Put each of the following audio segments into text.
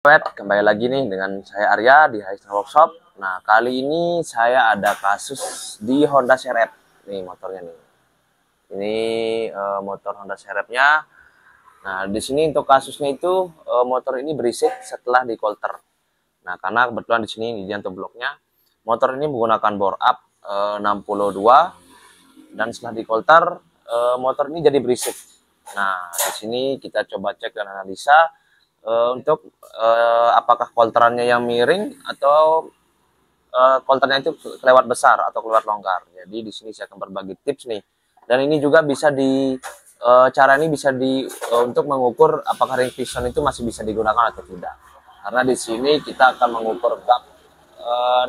Kembali lagi nih dengan saya Arya di Hyster Workshop. Nah, kali ini saya ada kasus di Honda CR-V. Nih motornya nih. Ini motor Honda CR-V-nya. Nah, di sini untuk kasusnya itu motor ini berisik setelah di kolter. Nah, karena kebetulan di sini di jantung bloknya motor ini menggunakan bore up 62 dan setelah di kolter motor ini jadi berisik. Nah, di sini kita coba cek dan analisa untuk apakah kolterannya yang miring atau kolternya itu kelewat besar atau kelewat longgar. Jadi di sini saya akan berbagi tips nih. Dan ini juga bisa cara ini bisa untuk mengukur apakah ring piston itu masih bisa digunakan atau tidak. Karena di sini kita akan mengukur gap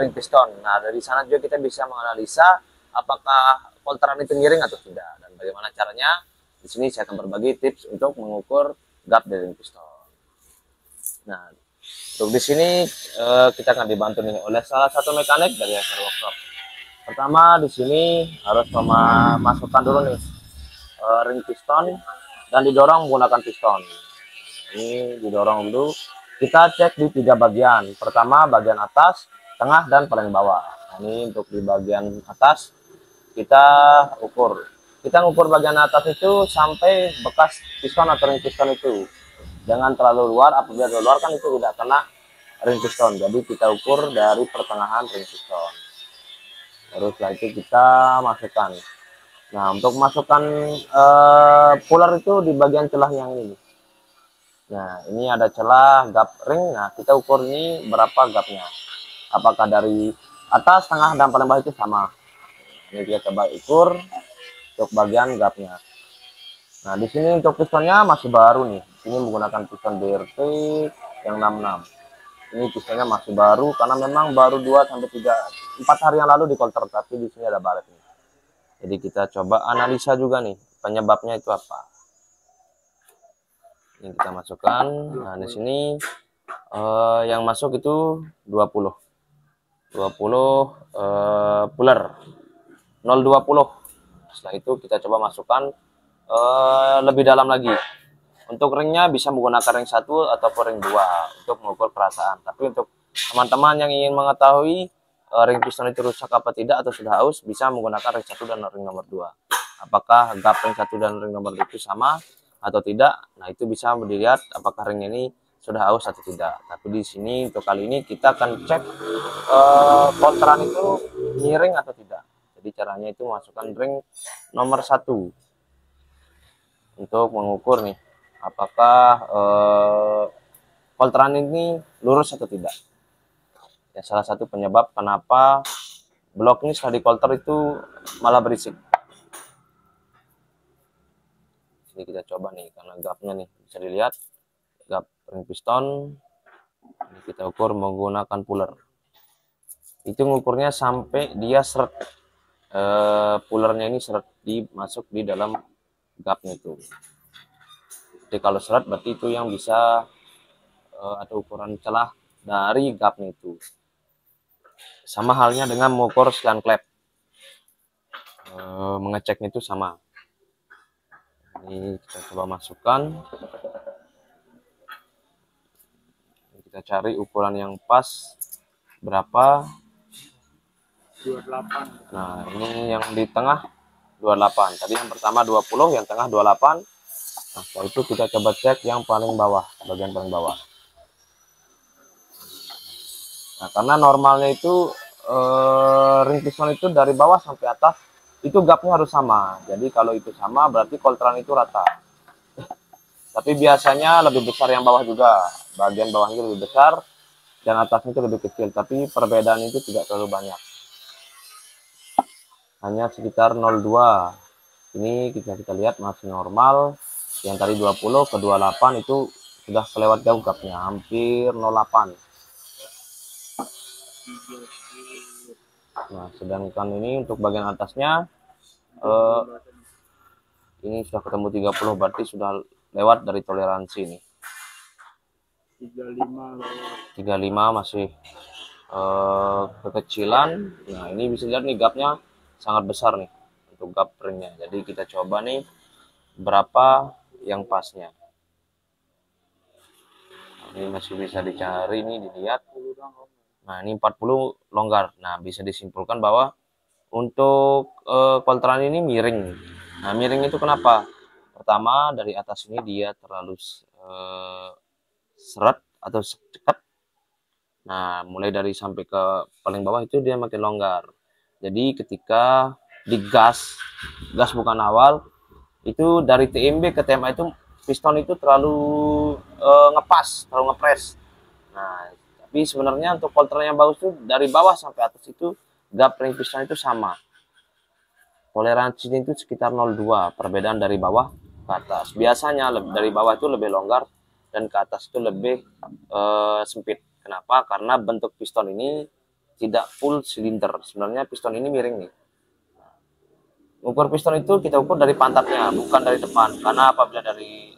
ring piston. Nah, dari sana juga kita bisa menganalisa apakah kolteran itu miring atau tidak. Dan bagaimana caranya? Di sini saya akan berbagi tips untuk mengukur gap dari ring piston. Nah, untuk di sini kita akan dibantu nih oleh salah satu mekanik dari Hyster Workshop. Pertama di sini harus memasukkan dulu nih ring piston dan didorong menggunakan piston. Ini didorong dulu. Kita cek di 3 bagian. Pertama bagian atas, tengah dan paling bawah. Nah, ini untuk di bagian atas kita ukur. Kita ngukur bagian atas itu sampai bekas piston atau ring piston itu. Jangan terlalu luar, apabila terlalu luar kan itu tidak kena ring piston. Jadi kita ukur dari pertengahan ring piston. Terus setelah itu kita masukkan. Nah, untuk masukkan puller itu di bagian celah yang ini. Nah, ini ada celah gap ring. Nah, kita ukur ini berapa gapnya. Apakah dari atas, tengah, dan paling bawah itu sama. Ini kita coba ukur untuk bagian gapnya. Nah, di sini untuk pistonnya masih baru nih. Ini menggunakan piston BRT yang 66. Ini pistonnya masih baru karena memang baru 2 sampai 3 4 hari yang lalu di kolter, tapi di sini ada baret nih. Jadi kita coba analisa juga nih penyebabnya itu apa. Ini kita masukkan. Nah, di sini yang masuk itu 20 puller 020. Setelah itu kita coba masukkan lebih dalam lagi. Untuk ringnya bisa menggunakan ring 1 ataupun ring 2 untuk mengukur perasaan. Tapi untuk teman-teman yang ingin mengetahui ring piston itu rusak apa tidak atau sudah aus, bisa menggunakan ring 1 dan ring nomor 2. Apakah gap ring 1 dan ring nomor 2 itu sama atau tidak? Nah, itu bisa dilihat apakah ring ini sudah aus atau tidak. Tapi di sini untuk kali ini kita akan cek kolteran itu miring atau tidak. Jadi caranya itu masukkan ring nomor 1 untuk mengukur nih apakah kolteran ini lurus atau tidak. Ya, salah satu penyebab kenapa blok ini setelah di kolter itu malah berisik. Jadi kita coba nih, karena gapnya nih bisa dilihat gap ring piston. Ini kita ukur menggunakan puller. Itu ngukurnya sampai dia seret, pullernya ini seret masuk di dalam gapnya itu. Jadi kalau seret berarti itu yang bisa ada ukuran celah dari gapnya itu. Sama halnya dengan mengukur selan klep, mengeceknya itu sama. Ini kita coba masukkan. Kita cari ukuran yang pas berapa. 28. Nah, ini yang di tengah 28. Tadi yang pertama 20, yang tengah 28. Nah, setelah itu kita coba cek yang paling bawah, bagian paling bawah. Nah, karena normalnya itu ring piston itu dari bawah sampai atas itu gapnya harus sama. Jadi kalau itu sama berarti kolteran itu rata. Tapi biasanya lebih besar yang bawah juga. Bagian bawahnya lebih besar dan atasnya itu lebih kecil. Tapi perbedaan itu tidak terlalu banyak. Hanya sekitar 0,2. Ini kita lihat masih normal. Yang tadi 20 ke 28 itu sudah kelewat jauh gapnya, hampir 0,8. Nah, sedangkan ini untuk bagian atasnya ini sudah ketemu 30, berarti sudah lewat dari toleransi nih. 35 masih kekecilan. Nah, ini bisa lihat nih gapnya sangat besar nih untuk gap ringnya. Jadi kita coba nih berapa yang pasnya. Ini masih bisa dicari, ini dilihat. Nah, ini 40 longgar. Nah, bisa disimpulkan bahwa untuk kolteran ini miring. Nah, miring itu kenapa? Pertama, dari atas ini dia terlalu seret atau cekat. Nah, mulai dari sampai ke paling bawah itu dia makin longgar. Jadi ketika digas, gas bukan awal, itu dari TMB ke TMA itu piston itu terlalu ngepas, terlalu ngepres. Nah, tapi sebenarnya untuk kolteran yang bagus itu dari bawah sampai atas itu gap ring piston itu sama. Toleransinya itu sekitar 0,2, perbedaan dari bawah ke atas. Biasanya dari bawah itu lebih longgar dan ke atas itu lebih sempit. Kenapa? Karena bentuk piston ini tidak full silinder. Sebenarnya piston ini miring nih. Ukur piston itu kita ukur dari pantatnya, bukan dari depan. Karena apabila dari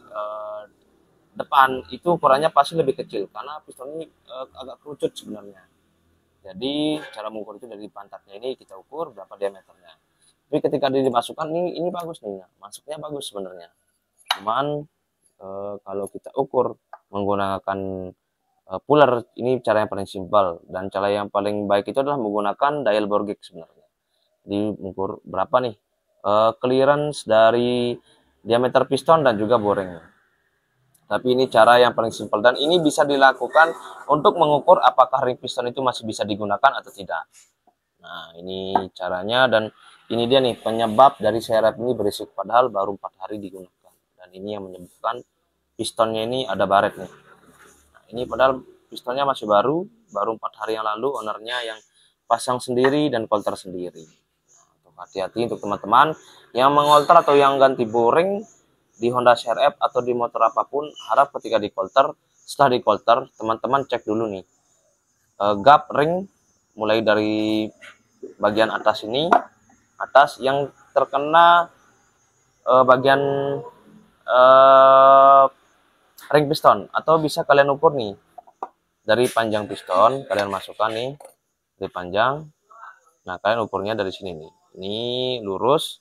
depan itu ukurannya pasti lebih kecil karena piston ini agak kerucut sebenarnya. Jadi cara mengukur itu dari pantatnya ini kita ukur berapa diameternya. Tapi ketika dimasukkan ini bagus nih, masuknya bagus sebenarnya. Cuman kalau kita ukur menggunakan puller, ini cara yang paling simpel dan cara yang paling baik itu adalah menggunakan dial bore gauge sebenarnya. Jadi mengukur berapa nih clearance dari diameter piston dan juga boring. Tapi ini cara yang paling simpel dan ini bisa dilakukan untuk mengukur apakah ring piston itu masih bisa digunakan atau tidak. Nah, ini caranya dan ini dia nih penyebab dari serep ini berisik padahal baru 4 hari digunakan. Dan ini yang menyebabkan pistonnya ini ada baret nih. Nah, ini padahal pistonnya masih baru 4 hari yang lalu ownernya yang pasang sendiri dan kolter sendiri. Nah, hati-hati untuk teman-teman yang mengolter atau yang ganti boring di Honda CR-F atau di motor apapun, harap ketika di kolter, setelah di kolter, teman-teman cek dulu nih gap ring mulai dari bagian atas ini, atas yang terkena bagian ring piston, atau bisa kalian ukur nih dari panjang piston, kalian masukkan nih dari panjang. Nah, kalian ukurnya dari sini nih, ini lurus,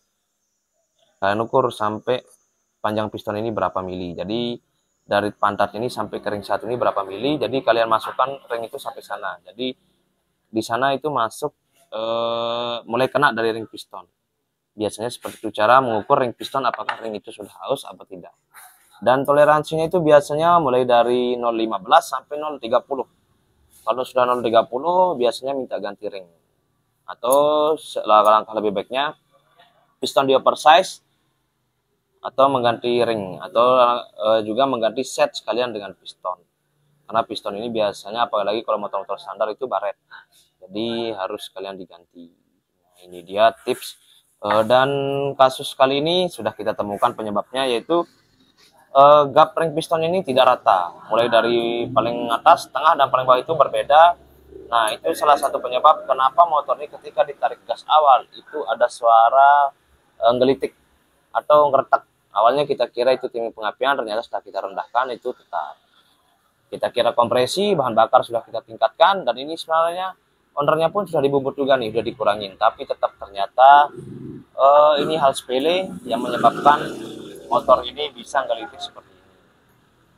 kalian ukur sampai panjang piston ini berapa mili. Jadi dari pantat ini sampai ke ring satu ini berapa mili. Jadi kalian masukkan ring itu sampai sana. Jadi di sana itu masuk mulai kena dari ring piston. Biasanya seperti itu cara mengukur ring piston apakah ring itu sudah haus atau tidak. Dan toleransinya itu biasanya mulai dari 0,15 sampai 0,30. Kalau sudah 0,30 biasanya minta ganti ring. Atau langkah lebih baiknya piston di oversize atau mengganti ring atau juga mengganti set sekalian dengan piston, karena piston ini biasanya apalagi kalau motor-motor standar itu baret, jadi harus sekalian diganti. Nah, ini dia tips dan kasus kali ini sudah kita temukan penyebabnya, yaitu gap ring piston ini tidak rata, mulai dari paling atas, tengah dan paling bawah itu berbeda. Nah, itu salah satu penyebab kenapa motor ini ketika ditarik gas awal itu ada suara gelitik atau ngeretak. Awalnya kita kira itu timbul pengapian, ternyata setelah kita rendahkan itu tetap. Kita kira kompresi, bahan bakar sudah kita tingkatkan, dan ini sebenarnya ownernya pun sudah dibubut juga nih, sudah dikurangin. Tapi tetap ternyata ini hal sepele yang menyebabkan motor ini bisa ngelitik seperti ini.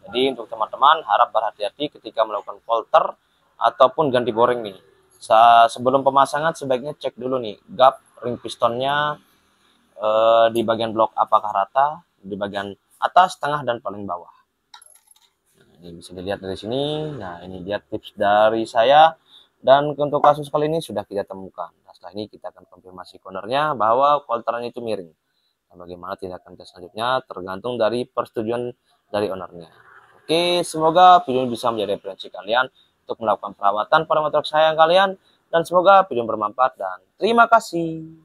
Jadi untuk teman-teman harap berhati-hati ketika melakukan kolter ataupun ganti boring nih. Sebelum pemasangan sebaiknya cek dulu nih gap ring pistonnya di bagian blok apakah rata, di bagian atas, tengah, dan paling bawah. Nah, ini bisa dilihat dari sini. Nah, ini dia tips dari saya. Dan untuk kasus kali ini sudah kita temukan. Nah, setelah ini kita akan konfirmasi ownernya bahwa kolteran itu miring. Nah, bagaimana tindakan kita selanjutnya tergantung dari persetujuan dari ownernya. Oke, semoga video ini bisa menjadi referensi kalian untuk melakukan perawatan pada motor kesayangan kalian. Dan semoga video bermanfaat dan terima kasih.